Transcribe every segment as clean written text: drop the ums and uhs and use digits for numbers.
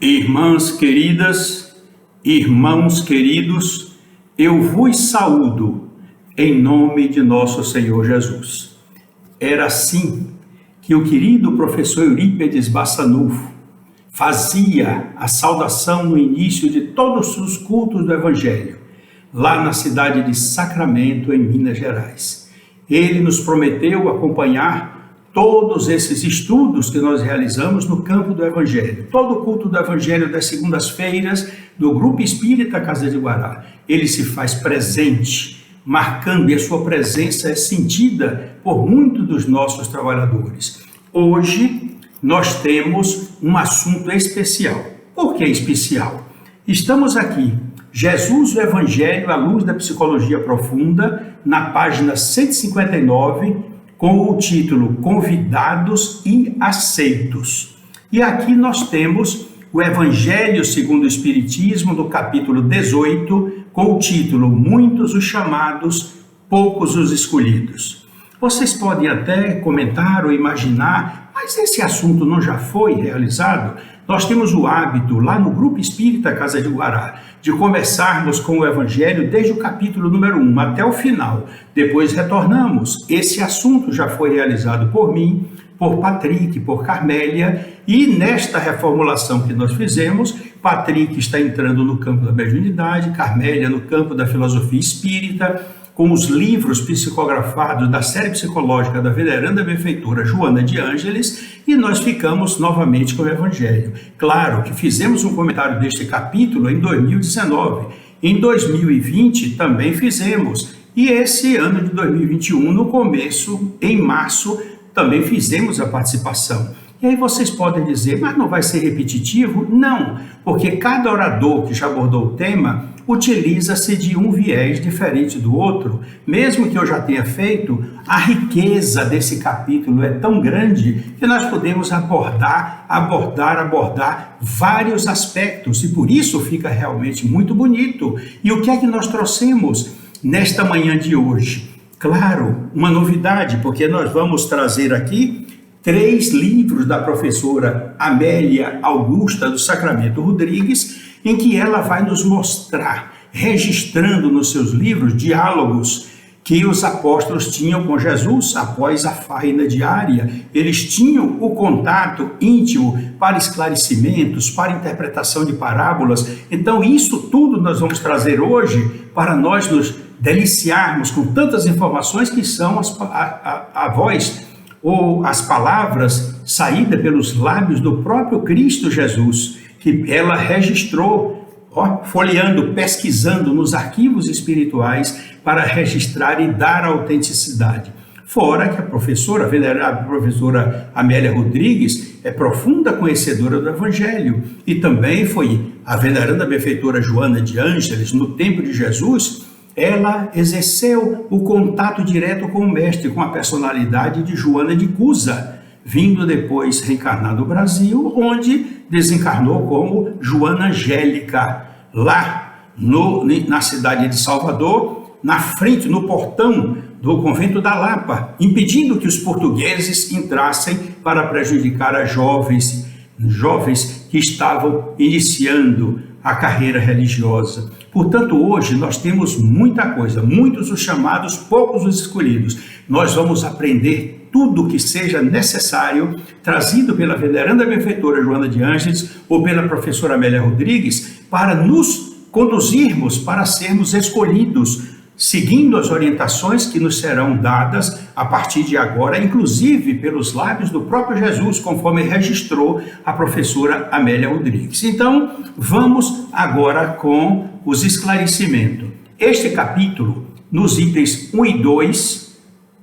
Irmãs queridas, irmãos queridos, eu vos saúdo em nome de nosso Senhor Jesus. Era assim que o querido professor Eurípides Bassanufo fazia a saudação no início de todos os cultos do Evangelho, lá na cidade de Sacramento, em Minas Gerais. Ele nos prometeu acompanhar todos esses estudos que nós realizamos no campo do Evangelho. Todo o culto do Evangelho das segundas-feiras do Grupo Espírita Casa de Guará, ele se faz presente, marcando, e a sua presença é sentida por muitos dos nossos trabalhadores. Hoje nós temos um assunto especial. Por que especial? Estamos aqui, Jesus, o Evangelho à luz da psicologia profunda, na página 159, com o título Convidados e Aceitos. E aqui nós temos o Evangelho segundo o Espiritismo, do capítulo 18, com o título Muitos os chamados, poucos os escolhidos. Vocês podem até comentar ou imaginar, mas esse assunto não já foi realizado? Nós temos o hábito, lá no Grupo Espírita Casa de Guará, de começarmos com o Evangelho desde o capítulo número 1 até o final. Depois retornamos. Esse assunto já foi realizado por mim, por Patrick, por Carmélia, e nesta reformulação que nós fizemos, Patrick está entrando no campo da mediunidade, Carmélia no campo da filosofia espírita, com os livros psicografados da série psicológica da veneranda benfeitora Joana de Ângeles, e nós ficamos novamente com o Evangelho. Claro que fizemos um comentário deste capítulo em 2019, em 2020 também fizemos, e esse ano de 2021, no começo, em março, também fizemos a participação. E aí vocês podem dizer, mas não vai ser repetitivo? Não, porque cada orador que já abordou o tema utiliza-se de um viés diferente do outro. Mesmo que eu já tenha feito, a riqueza desse capítulo é tão grande que nós podemos abordar vários aspectos, e por isso fica realmente muito bonito. E o que é que nós trouxemos nesta manhã de hoje? Claro, uma novidade, porque nós vamos trazer aqui 3 livros da professora Amélia Augusta do Sacramento Rodrigues, em que ela vai nos mostrar, registrando nos seus livros, diálogos que os apóstolos tinham com Jesus após a faina diária. Eles tinham o contato íntimo para esclarecimentos, para interpretação de parábolas. Então isso tudo nós vamos trazer hoje para nós nos deliciarmos com tantas informações que são a voz ou as palavras saídas pelos lábios do próprio Cristo Jesus, que ela registrou, folheando, pesquisando nos arquivos espirituais para registrar e dar autenticidade. Fora que a professora, a venerável professora Amélia Rodrigues, é profunda conhecedora do Evangelho, e também foi a veneranda benfeitora Joana de Ângeles, no tempo de Jesus. Ela exerceu o contato direto com o mestre, com a personalidade de Joana de Cusa, vindo depois reencarnar no Brasil, onde desencarnou como Joana Angélica, lá na cidade de Salvador, na frente, no portão do convento da Lapa, impedindo que os portugueses entrassem para prejudicar as jovens que estavam iniciando a carreira religiosa. Portanto, hoje nós temos muita coisa, muitos os chamados, poucos os escolhidos. Nós vamos aprender tudo o que seja necessário, trazido pela veneranda benfeitora Joana de Ângeles ou pela professora Amélia Rodrigues, para nos conduzirmos, para sermos escolhidos, seguindo as orientações que nos serão dadas a partir de agora, inclusive pelos lábios do próprio Jesus, conforme registrou a professora Amélia Rodrigues. Então, vamos agora com os esclarecimentos. Este capítulo, nos itens 1 e 2,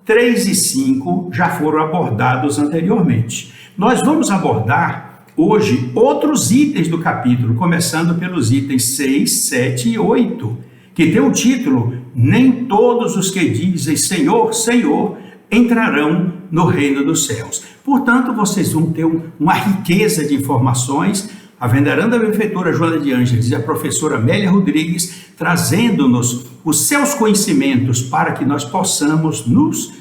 3 e 5, já foram abordados anteriormente. Nós vamos abordar hoje outros itens do capítulo, começando pelos itens 6, 7 e 8, que tem o título Nem todos os que dizem Senhor, Senhor entrarão no reino dos céus. Portanto, vocês vão ter uma riqueza de informações. A veneranda benfeitora Joana de Ângeles e a professora Amélia Rodrigues trazendo-nos os seus conhecimentos para que nós possamos nos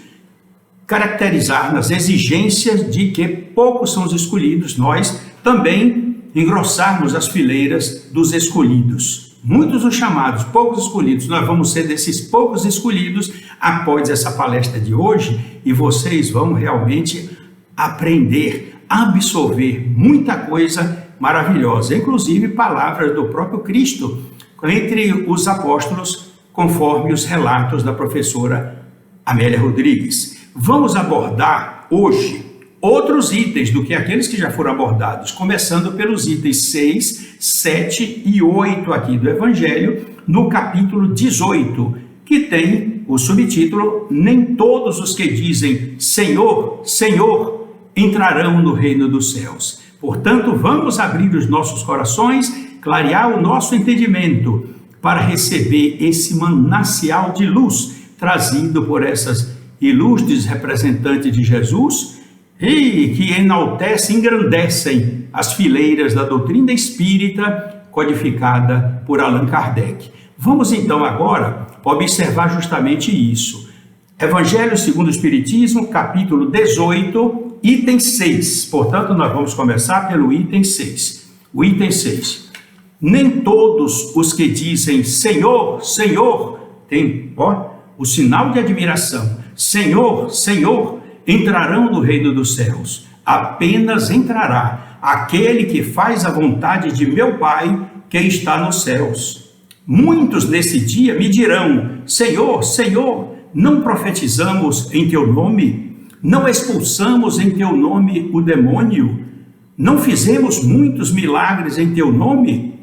caracterizar nas exigências de que poucos são os escolhidos. Nós também engrossarmos as fileiras dos escolhidos. Muitos os chamados, poucos escolhidos. Nós vamos ser desses poucos escolhidos após essa palestra de hoje e vocês vão realmente aprender, absorver muita coisa maravilhosa, inclusive palavras do próprio Cristo entre os apóstolos, conforme os relatos da professora Amélia Rodrigues. Vamos abordar hoje outros itens do que aqueles que já foram abordados, começando pelos itens 6, 7 e 8 aqui do Evangelho, no capítulo 18, que tem o subtítulo: Nem todos os que dizem Senhor, Senhor, entrarão no reino dos céus. Portanto, vamos abrir os nossos corações, clarear o nosso entendimento para receber esse manancial de luz trazido por essas ilustres representantes de Jesus e que enaltecem, engrandecem as fileiras da doutrina espírita codificada por Allan Kardec. Vamos então agora observar justamente isso. Evangelho segundo o Espiritismo, capítulo 18, item 6. Portanto, nós vamos começar pelo item 6. O item 6. Nem todos os que dizem Senhor, Senhor, tem o sinal de admiração. Senhor, Senhor, entrarão no reino dos céus. Apenas entrará aquele que faz a vontade de meu Pai que está nos céus. Muitos nesse dia me dirão: Senhor, Senhor, não profetizamos em teu nome? Não expulsamos em teu nome o demônio? Não fizemos muitos milagres em teu nome?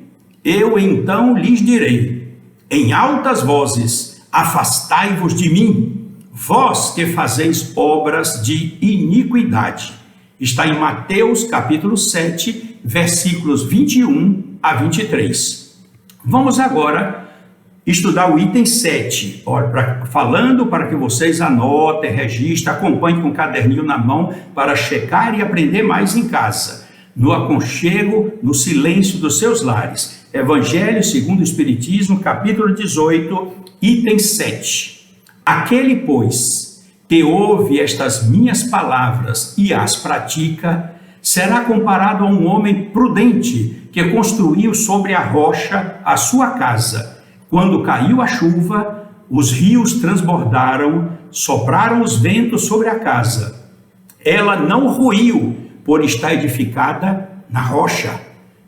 Eu então lhes direi, em altas vozes: afastai-vos de mim, vós que fazeis obras de iniquidade. Está em Mateus capítulo 7, versículos 21 a 23. Vamos agora estudar o item 7, falando para que vocês anotem, registrem, acompanhem com o caderninho na mão para checar e aprender mais em casa, no aconchego, no silêncio dos seus lares. Evangelho segundo o Espiritismo, capítulo 18, item 7. Aquele, pois, que ouve estas minhas palavras e as pratica, será comparado a um homem prudente que construiu sobre a rocha a sua casa. Quando caiu a chuva, os rios transbordaram, sopraram os ventos sobre a casa. Ela não ruiu, por estar edificada na rocha.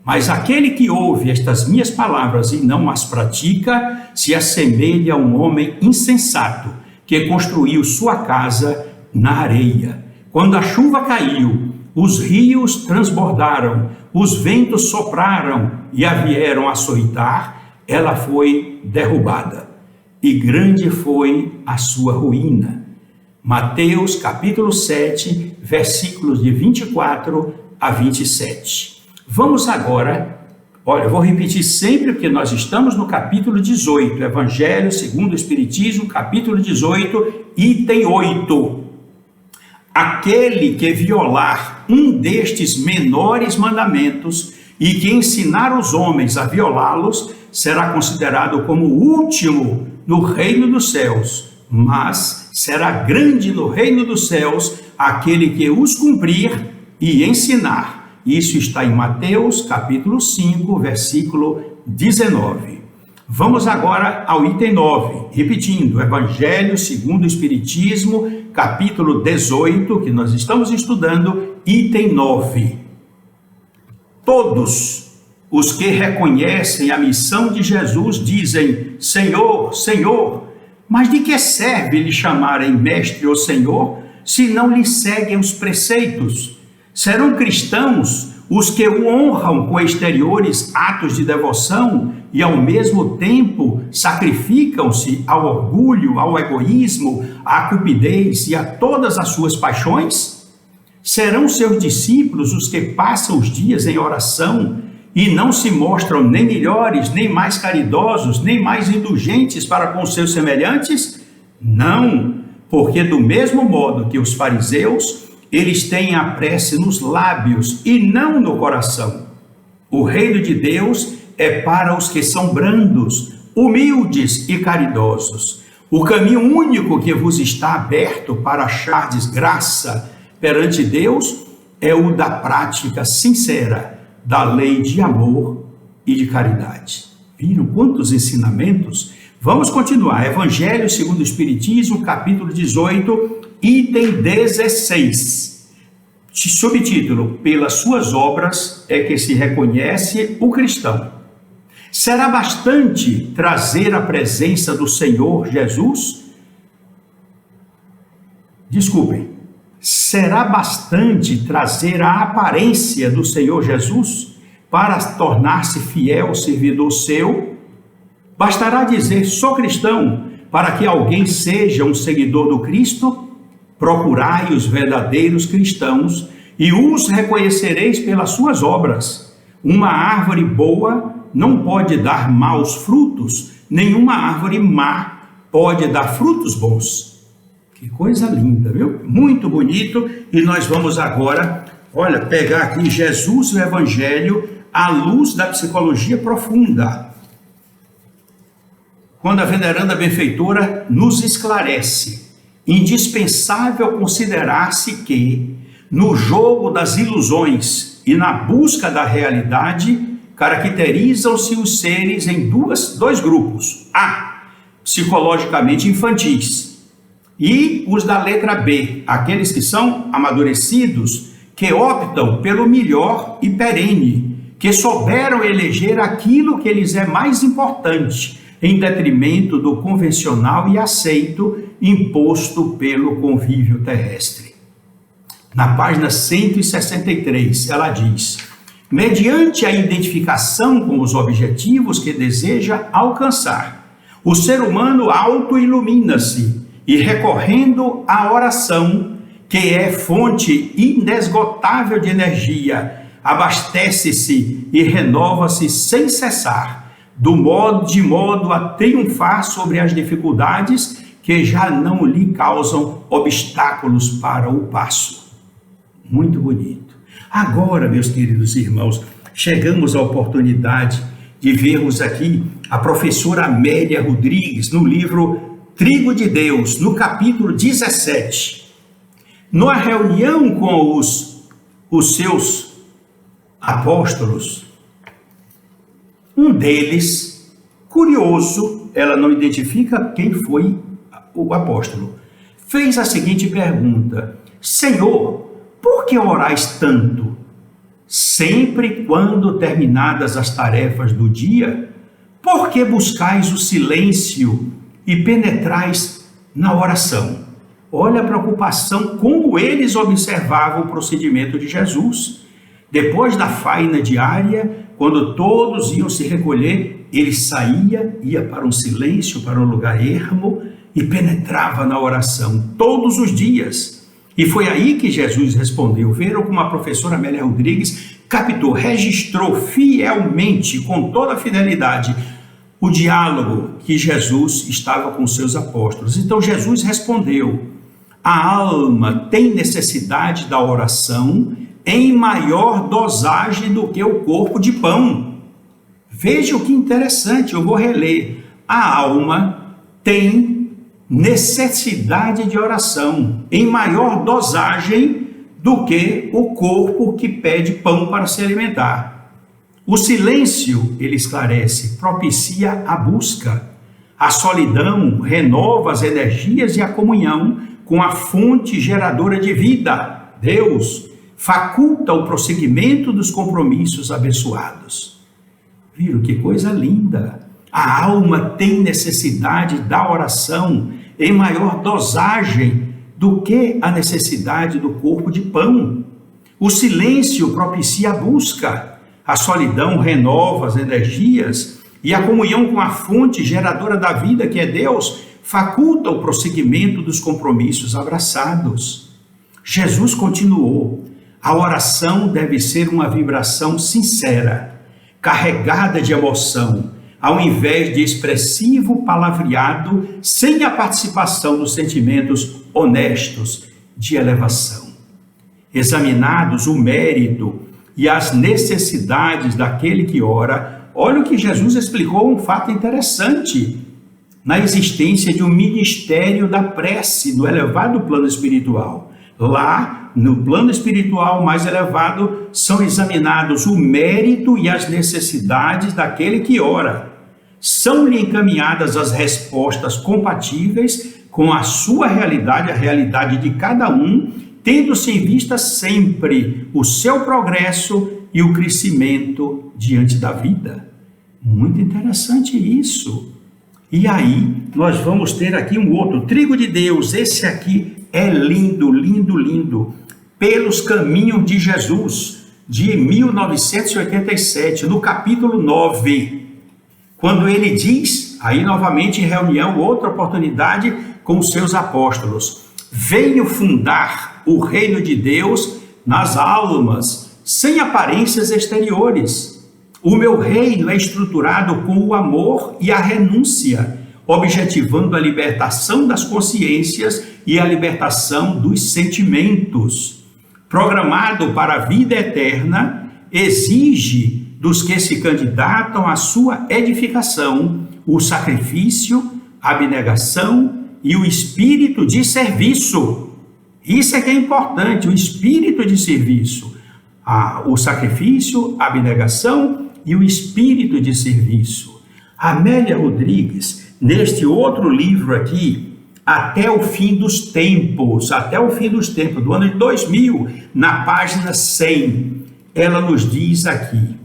Mas aquele que ouve estas minhas palavras e não as pratica, se assemelha a um homem insensato, que construiu sua casa na areia. Quando a chuva caiu, os rios transbordaram, os ventos sopraram e a vieram açoitar, ela foi derrubada, e grande foi a sua ruína. Mateus capítulo 7, versículos de 24 a 27. Vamos agora, eu vou repetir sempre porque nós estamos no capítulo 18, Evangelho segundo o Espiritismo, capítulo 18, item 8. Aquele que violar um destes menores mandamentos e que ensinar os homens a violá-los, será considerado como o último no reino dos céus, mas será grande no reino dos céus aquele que os cumprir e ensinar. Isso está em Mateus, capítulo 5, versículo 19. Vamos agora ao item 9, repetindo, Evangelho segundo o Espiritismo, capítulo 18, que nós estamos estudando, item 9. Todos os que reconhecem a missão de Jesus dizem, Senhor, Senhor, mas de que serve lhe chamarem mestre ou senhor, se não lhe seguem os preceitos? Serão cristãos os que o honram com exteriores atos de devoção e ao mesmo tempo sacrificam-se ao orgulho, ao egoísmo, à cupidez e a todas as suas paixões? Serão seus discípulos os que passam os dias em oração e não se mostram nem melhores, nem mais caridosos, nem mais indulgentes para com seus semelhantes? Não, porque do mesmo modo que os fariseus, eles têm a prece nos lábios e não no coração. O reino de Deus é para os que são brandos, humildes e caridosos. O caminho único que vos está aberto para achardes graça perante Deus é o da prática sincera da lei de amor e de caridade. Viram quantos ensinamentos? Vamos continuar. Evangelho segundo o Espiritismo, capítulo 18, item 16. Subtítulo: pelas suas obras é que se reconhece o cristão. Será bastante trazer a presença do Senhor Jesus? Desculpem. Será bastante trazer a aparência do Senhor Jesus para tornar-se fiel servidor seu? Bastará dizer sou cristão para que alguém seja um seguidor do Cristo? Procurai os verdadeiros cristãos e os reconhecereis pelas suas obras. Uma árvore boa não pode dar maus frutos, nenhuma árvore má pode dar frutos bons. Que coisa linda, viu? Muito bonito. E nós vamos agora, olha, pegar aqui Jesus e o Evangelho à luz da psicologia profunda. Quando a veneranda benfeitora nos esclarece, indispensável considerar-se que, no jogo das ilusões e na busca da realidade, caracterizam-se os seres em dois grupos. A, psicologicamente infantis, e os da letra B, aqueles que são amadurecidos, que optam pelo melhor e perene, que souberam eleger aquilo que lhes é mais importante, em detrimento do convencional e aceito imposto pelo convívio terrestre. Na página 163, ela diz: mediante a identificação com os objetivos que deseja alcançar, o ser humano auto-ilumina-se e, recorrendo à oração, que é fonte inesgotável de energia, abastece-se e renova-se sem cessar, de modo a triunfar sobre as dificuldades que já não lhe causam obstáculos para o passo. Muito bonito. Agora, meus queridos irmãos, chegamos à oportunidade de vermos aqui a professora Amélia Rodrigues no livro Trigo de Deus, no capítulo 17. Na reunião com os seus apóstolos, um deles, curioso, ela não identifica quem foi o apóstolo, fez a seguinte pergunta: Senhor, por que orais tanto? Sempre quando terminadas as tarefas do dia, por que buscais o silêncio e penetrais na oração? Olha a preocupação, como eles observavam o procedimento de Jesus. Depois da faina diária, quando todos iam se recolher, ele saía, ia para um silêncio, para um lugar ermo e penetrava na oração todos os dias. E foi aí que Jesus respondeu. Viram como a professora Amélia Rodrigues captou, registrou fielmente, com toda a fidelidade, o diálogo que Jesus estava com seus apóstolos. Então Jesus respondeu: a alma tem necessidade da oração em maior dosagem do que o corpo de pão. Veja o que interessante, eu vou reler. A alma tem necessidade de oração em maior dosagem do que o corpo que pede pão para se alimentar. O silêncio, ele esclarece, propicia a busca. A solidão renova as energias e a comunhão com a fonte geradora de vida, Deus, faculta o prosseguimento dos compromissos abençoados. Viram que coisa linda? A alma tem necessidade da oração em maior dosagem do que a necessidade do corpo de pão. O silêncio propicia a busca. A solidão renova as energias e a comunhão com a fonte geradora da vida, que é Deus, faculta o prosseguimento dos compromissos abraçados. Jesus continuou: a oração deve ser uma vibração sincera, carregada de emoção, ao invés de expressivo palavreado, sem a participação dos sentimentos honestos de elevação. Examinados o mérito e as necessidades daquele que ora, olha o que Jesus explicou, um fato interessante, na existência de um ministério da prece no elevado plano espiritual. Lá, no plano espiritual mais elevado, são examinados o mérito e as necessidades daquele que ora. São-lhe encaminhadas as respostas compatíveis com a sua realidade, a realidade de cada um, tendo-se em vista sempre o seu progresso e o crescimento diante da vida. Muito interessante isso. E aí, nós vamos ter aqui um outro, Trigo de Deus. Esse aqui é lindo, lindo, lindo. Pelos Caminhos de Jesus, de 1987, no capítulo 9. Quando ele diz, aí novamente em reunião, outra oportunidade com os seus apóstolos: venho fundar o reino de Deus nas almas, sem aparências exteriores. O meu reino é estruturado com o amor e a renúncia, objetivando a libertação das consciências e a libertação dos sentimentos. Programado para a vida eterna, exige dos que se candidatam à sua edificação o sacrifício, a abnegação e o espírito de serviço. Isso é que é importante, o espírito de serviço. O sacrifício, a abnegação e o espírito de serviço. Amélia Rodrigues, neste outro livro aqui, Até o Fim dos Tempos, do ano de 2000, na página 100, ela nos diz aqui: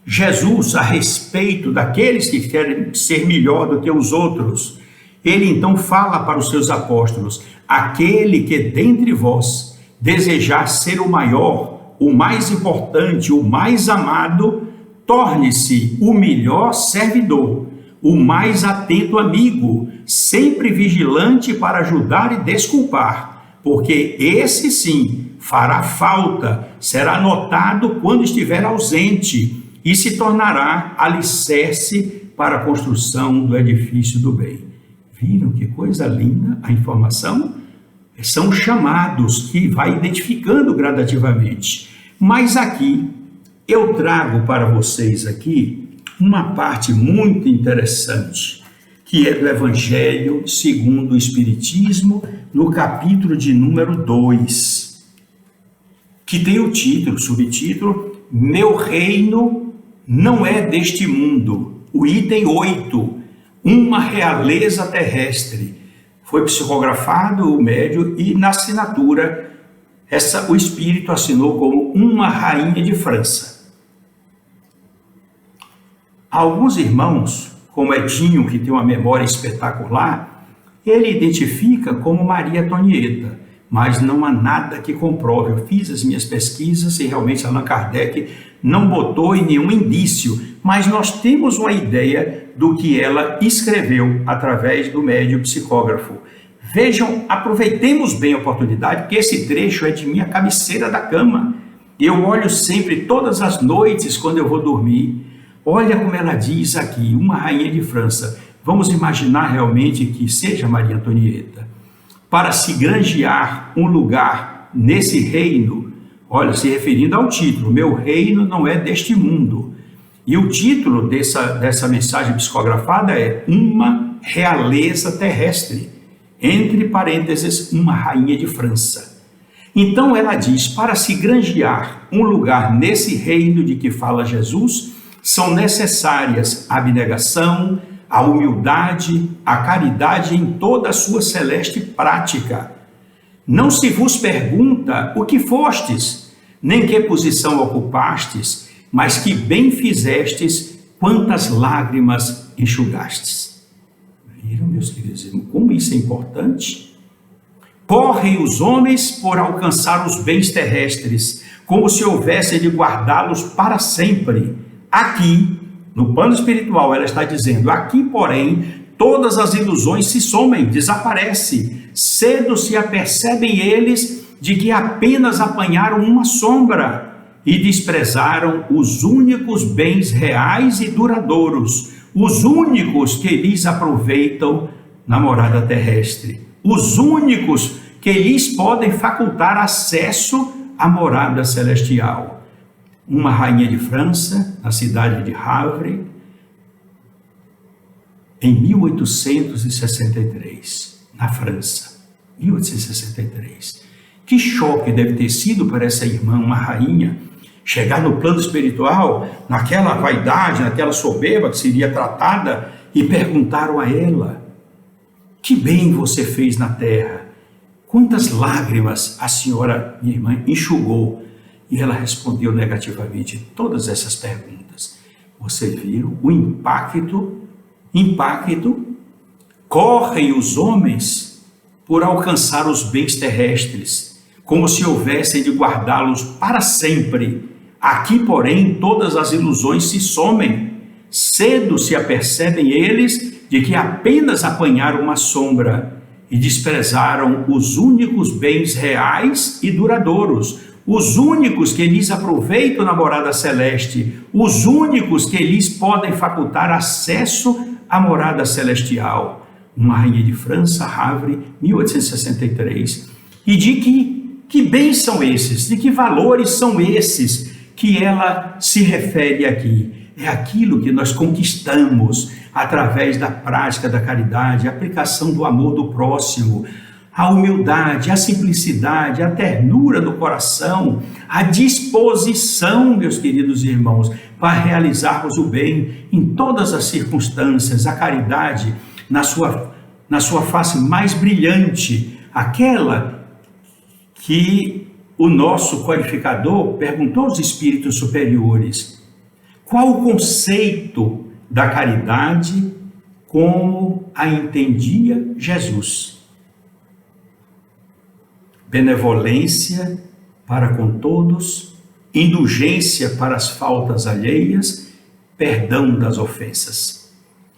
Jesus, a respeito daqueles que querem ser melhor do que os outros, ele então fala para os seus apóstolos: aquele que dentre vós desejar ser o maior, o mais importante, o mais amado, torne-se o melhor servidor, o mais atento amigo, sempre vigilante para ajudar e desculpar, porque esse sim fará falta, será notado quando estiver ausente e se tornará alicerce para a construção do edifício do bem. Viram que coisa linda a informação? São chamados que vai identificando gradativamente. Mas aqui, eu trago para vocês aqui uma parte muito interessante, que é do Evangelho segundo o Espiritismo, no capítulo de número 2, que tem o título, subtítulo, Meu Reino Não É Deste Mundo. O item 8, Uma Realeza Terrestre. Foi psicografado o médium e na assinatura o espírito assinou como uma rainha de França. Alguns irmãos, como Edinho, que tem uma memória espetacular, ele identifica como Maria Antonieta, mas não há nada que comprove. Eu fiz as minhas pesquisas e realmente Allan Kardec não botou em nenhum indício, mas nós temos uma ideia do que ela escreveu através do médium psicógrafo. Vejam, aproveitemos bem a oportunidade, porque esse trecho é de minha cabeceira da cama. Eu olho sempre, todas as noites, quando eu vou dormir. Olha como ela diz aqui, uma rainha de França. Vamos imaginar realmente que seja Maria Antonieta. Para se granjear um lugar nesse reino, olha, se referindo ao título, Meu Reino Não É Deste Mundo. E o título dessa mensagem psicografada é Uma Realeza Terrestre. Entre parênteses, uma rainha de França. Então ela diz, para se granjear um lugar nesse reino de que fala Jesus, são necessárias a abnegação, a humildade, a caridade em toda a sua celeste prática. Não se vos pergunta o que fostes, nem que posição ocupastes, mas que bem fizestes, quantas lágrimas enxugastes. Viram, meus queridos irmãos, como isso é importante? Correm os homens por alcançar os bens terrestres, como se houvesse de guardá-los para sempre. Aqui, no plano espiritual, ela está dizendo, aqui, porém, todas as ilusões se somem, desaparecem. Cedo se apercebem eles de que apenas apanharam uma sombra e desprezaram os únicos bens reais e duradouros, os únicos que lhes aproveitam na morada terrestre, os únicos que lhes podem facultar acesso à morada celestial. Uma rainha de França, na cidade de Havre, em 1863, na França, 1863. Que choque deve ter sido para essa irmã, uma rainha, chegar no plano espiritual, naquela vaidade, naquela soberba que seria tratada, e perguntaram a ela: que bem você fez na terra? Quantas lágrimas a senhora, minha irmã, enxugou? E ela respondeu negativamente todas essas perguntas. Você viu o impacto? Correm os homens por alcançar os bens terrestres, como se houvessem de guardá-los para sempre. Aqui, porém, todas as ilusões se somem. Cedo se apercebem eles de que apenas apanharam uma sombra e desprezaram os únicos bens reais e duradouros, os únicos que lhes aproveitam na morada celeste, os únicos que lhes podem facultar acesso à morada celestial. Uma rainha de França, Havre, 1863. E de que bens são esses? De que valores são esses que ela se refere aqui? É aquilo que nós conquistamos através da prática da caridade, a aplicação do amor do próximo, a humildade, a simplicidade, a ternura do coração, a disposição, meus queridos irmãos, para realizarmos o bem em todas as circunstâncias, a caridade na sua face mais brilhante, aquela que o nosso codificador perguntou aos espíritos superiores: qual o conceito da caridade como a entendia Jesus? Benevolência para com todos, indulgência para as faltas alheias, perdão das ofensas.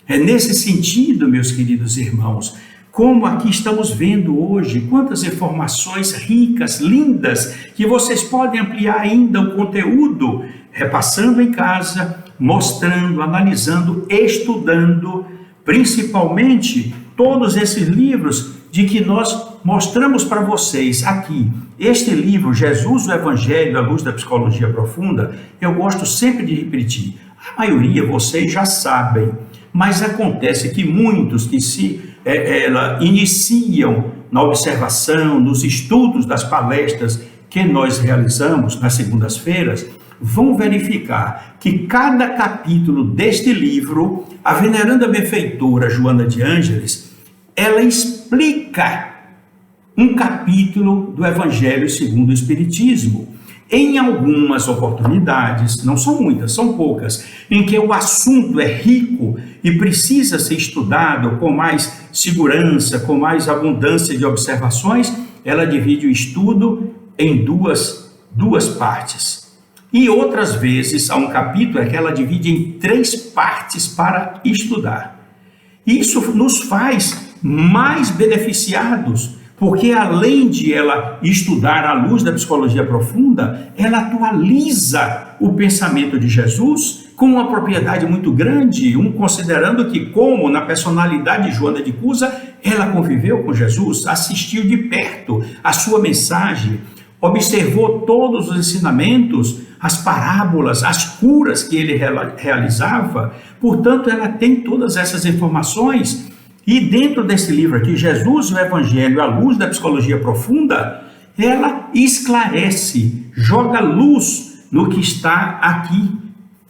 É nesse sentido, meus queridos irmãos, como aqui estamos vendo hoje, quantas informações ricas, lindas, que vocês podem ampliar ainda o conteúdo, repassando em casa, mostrando, analisando, estudando, principalmente todos esses livros de que nós mostramos para vocês aqui. Este livro, Jesus, o Evangelho, à luz da psicologia profunda, eu gosto sempre de repetir. A maioria vocês já sabem, mas acontece que muitos que se iniciam na observação, nos estudos das palestras que nós realizamos nas segundas-feiras, vão verificar que cada capítulo deste livro, a veneranda benfeitora Joana de Ângeles, ela explica um capítulo do Evangelho segundo o Espiritismo. Em algumas oportunidades, não são muitas, são poucas, em que o assunto é rico e precisa ser estudado com mais segurança, com mais abundância de observações, ela divide o estudo em duas partes. E outras vezes, há um capítulo que ela divide em 3 partes para estudar. Isso nos faz mais beneficiados, porque além de ela estudar à luz da psicologia profunda, ela atualiza o pensamento de Jesus com uma propriedade muito grande, considerando que, como na personalidade de Joana de Cusa, ela conviveu com Jesus, assistiu de perto a sua mensagem, observou todos os ensinamentos, as parábolas, as curas que ele realizava. Portanto, ela tem todas essas informações. E dentro desse livro aqui, Jesus, o Evangelho, à luz da psicologia profunda, ela esclarece, joga luz no que está aqui.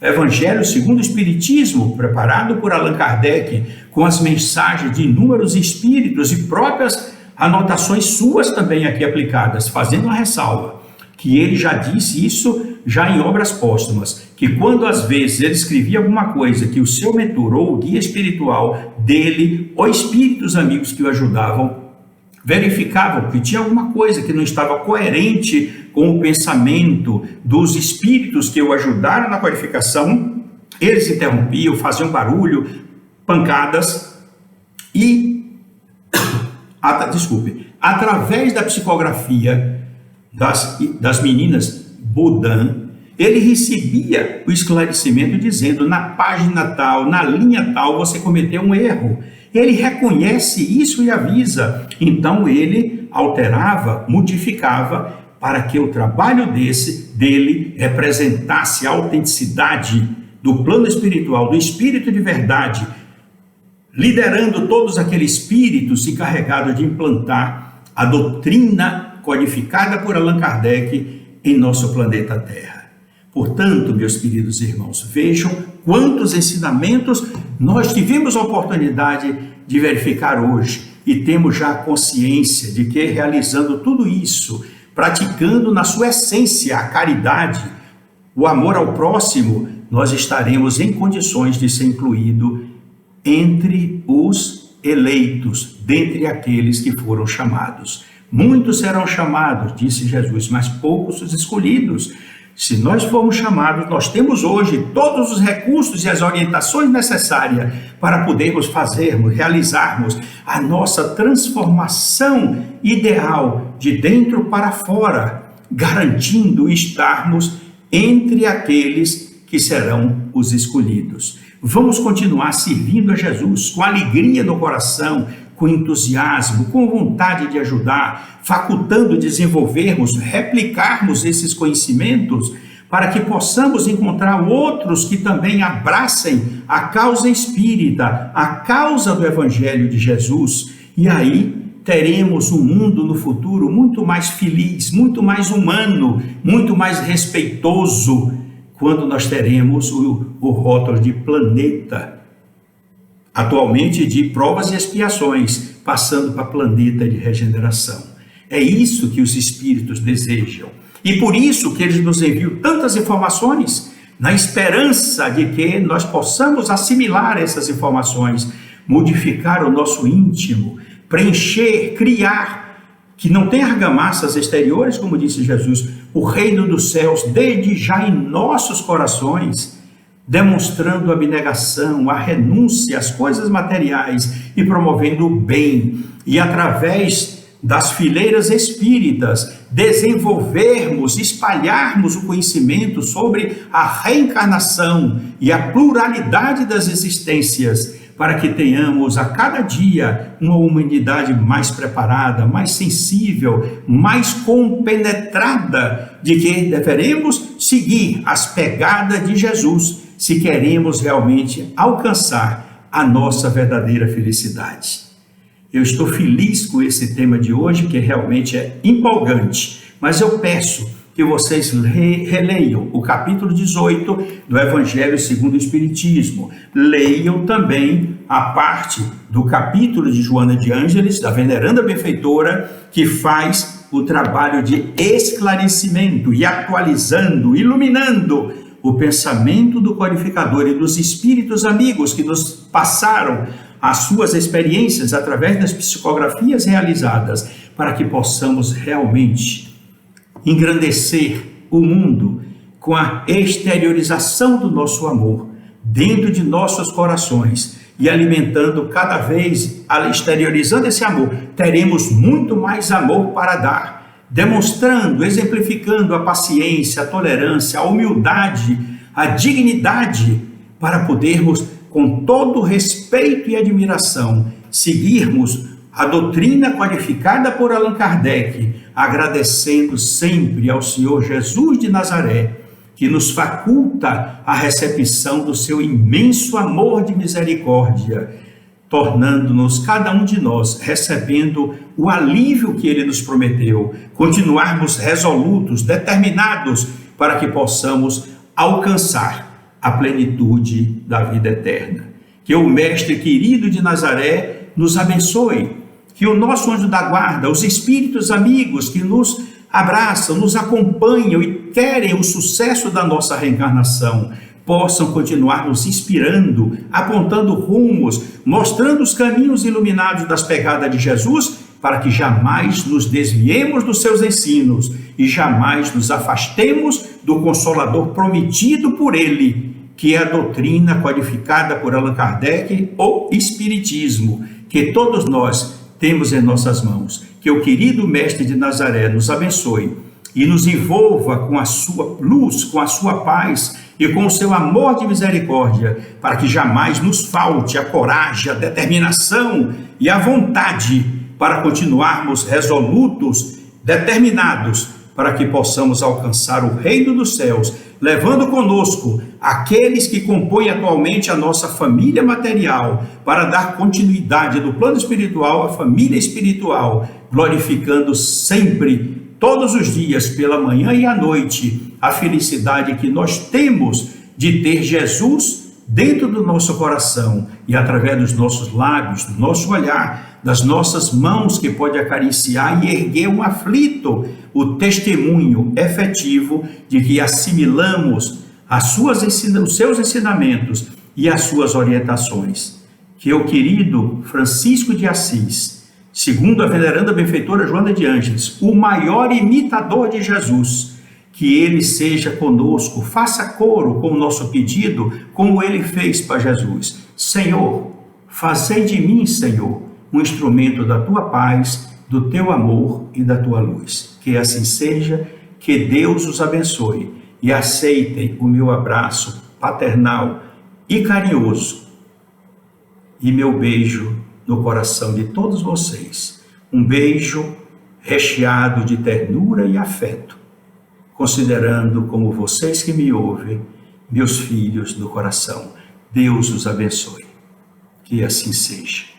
Evangelho segundo o Espiritismo, preparado por Allan Kardec, com as mensagens de inúmeros espíritos e próprias anotações suas também aqui aplicadas, fazendo uma ressalva, que ele já disse isso já em obras póstumas, que quando às vezes ele escrevia alguma coisa que o seu mentor ou o guia espiritual dele, ou espíritos amigos que o ajudavam, verificavam que tinha alguma coisa que não estava coerente com o pensamento dos espíritos que o ajudaram na qualificação, eles interrompiam, faziam barulho, pancadas e, através da psicografia das meninas Baudin, ele recebia o esclarecimento dizendo: na página tal, na linha tal, você cometeu um erro. Ele reconhece isso e avisa. Então ele alterava, modificava, para que o trabalho dele representasse a autenticidade do plano espiritual, do espírito de verdade, liderando todos aqueles espíritos encarregados de implantar a doutrina codificada por Allan Kardec em nosso planeta Terra. Portanto, meus queridos irmãos, vejam quantos ensinamentos nós tivemos a oportunidade de verificar hoje e temos já a consciência de que, realizando tudo isso, praticando na sua essência a caridade, o amor ao próximo, nós estaremos em condições de ser incluído entre os eleitos, dentre aqueles que foram chamados. Muitos serão chamados, disse Jesus, mas poucos os escolhidos. Se nós formos chamados, nós temos hoje todos os recursos e as orientações necessárias para podermos realizarmos a nossa transformação ideal de dentro para fora, garantindo estarmos entre aqueles que serão os escolhidos. Vamos continuar servindo a Jesus com alegria no coração, com entusiasmo, com vontade de ajudar, facultando desenvolvermos, replicarmos esses conhecimentos para que possamos encontrar outros que também abracem a causa espírita, a causa do Evangelho de Jesus. E aí teremos um mundo no futuro muito mais feliz, muito mais humano, muito mais respeitoso, quando nós teremos o rótulo de planeta, atualmente de provas e expiações, passando para planeta de regeneração. É isso que os espíritos desejam. E por isso que eles nos enviam tantas informações, na esperança de que nós possamos assimilar essas informações, modificar o nosso íntimo, preencher, criar, que não tem argamassas exteriores, como disse Jesus, o reino dos céus desde já em nossos corações, demonstrando a abnegação, a renúncia às coisas materiais e promovendo o bem. E através das fileiras espíritas, desenvolvermos, espalharmos o conhecimento sobre a reencarnação e a pluralidade das existências, para que tenhamos a cada dia uma humanidade mais preparada, mais sensível, mais compenetrada de que deveremos seguir as pegadas de Jesus, se queremos realmente alcançar a nossa verdadeira felicidade. Eu estou feliz com esse tema de hoje, que realmente é empolgante, mas eu peço que vocês releiam o capítulo 18 do Evangelho segundo o Espiritismo. Leiam também a parte do capítulo de Joana de Ângeles, da veneranda benfeitora, que faz o trabalho de esclarecimento e atualizando, iluminando o pensamento do codificador e dos espíritos amigos que nos passaram as suas experiências através das psicografias realizadas, para que possamos realmente engrandecer o mundo com a exteriorização do nosso amor dentro de nossos corações e alimentando cada vez, exteriorizando esse amor, teremos muito mais amor para dar, demonstrando, exemplificando a paciência, a tolerância, a humildade, a dignidade, para podermos, com todo respeito e admiração, seguirmos a doutrina codificada por Allan Kardec, agradecendo sempre ao Senhor Jesus de Nazaré, que nos faculta a recepção do seu imenso amor de misericórdia, tornando-nos, cada um de nós, recebendo o alívio que ele nos prometeu, continuarmos resolutos, determinados, para que possamos alcançar a plenitude da vida eterna. Que o Mestre querido de Nazaré nos abençoe, que o nosso anjo da guarda, os espíritos amigos que nos abraçam, nos acompanham e querem o sucesso da nossa reencarnação, possam continuar nos inspirando, apontando rumos, mostrando os caminhos iluminados das pegadas de Jesus, para que jamais nos desviemos dos seus ensinos e jamais nos afastemos do Consolador prometido por ele, que é a doutrina codificada por Allan Kardec, o Espiritismo, que todos nós temos em nossas mãos. Que o querido Mestre de Nazaré nos abençoe e nos envolva com a sua luz, com a sua paz e com o seu amor de misericórdia, para que jamais nos falte a coragem, a determinação e a vontade para continuarmos resolutos, determinados, para que possamos alcançar o reino dos céus, levando conosco aqueles que compõem atualmente a nossa família material, para dar continuidade do plano espiritual à família espiritual, glorificando sempre, todos os dias, pela manhã e à noite, a felicidade que nós temos de ter Jesus dentro do nosso coração e através dos nossos lábios, do nosso olhar, das nossas mãos que pode acariciar e erguer um aflito, o testemunho efetivo de que assimilamos os seus ensinamentos e as suas orientações. Que o querido Francisco de Assis, segundo a veneranda benfeitora Joana de Ângeles, o maior imitador de Jesus, que ele seja conosco, faça coro com o nosso pedido, como ele fez para Jesus. Senhor, fazei de mim, Senhor, um instrumento da tua paz, do teu amor e da tua luz. Que assim seja, que Deus os abençoe e aceitem o meu abraço paternal e carinhoso e meu beijo no coração de todos vocês. Um beijo recheado de ternura e afeto, considerando como vocês que me ouvem, meus filhos do coração. Deus os abençoe. Que assim seja.